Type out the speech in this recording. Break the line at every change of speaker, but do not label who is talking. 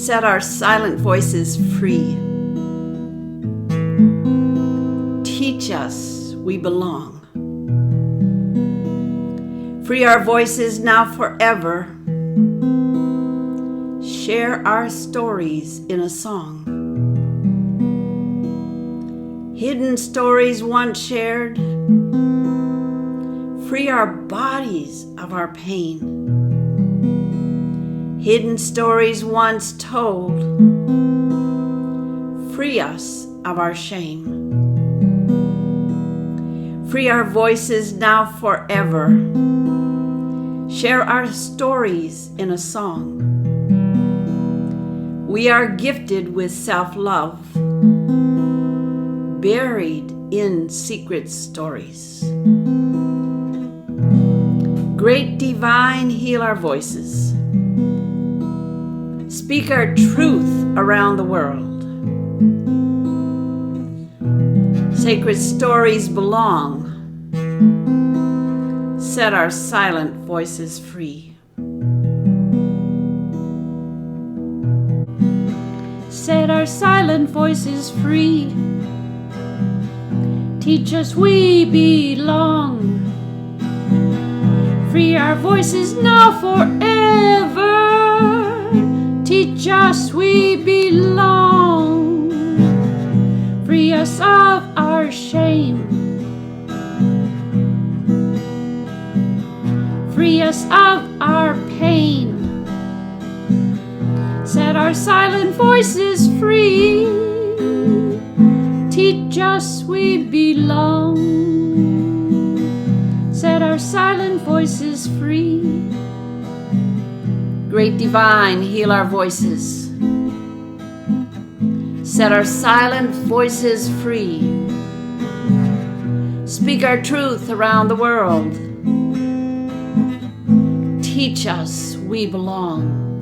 Set our silent voices free. Teach us we belong. Free our voices now forever. Share our stories in a song. Hidden stories once shared. Free our bodies of our pain. Hidden stories once told. Free us of our shame. Free our voices now forever. Share our stories in a song. We are gifted with self-love, buried in secret stories. Great Divine, heal our voices. Speak our truth around the world. Sacred stories belong. Set our silent voices free.
Set our silent voices free. Teach us we belong. Free our voices now forever. Teach us we belong. Free us of our shame. Free us of our pain. Set our silent voices free. Teach us we belong. Set our silent voices free.
Great Divine, heal our voices. Set our silent voices free. Speak our truth around the world. Teach us we belong.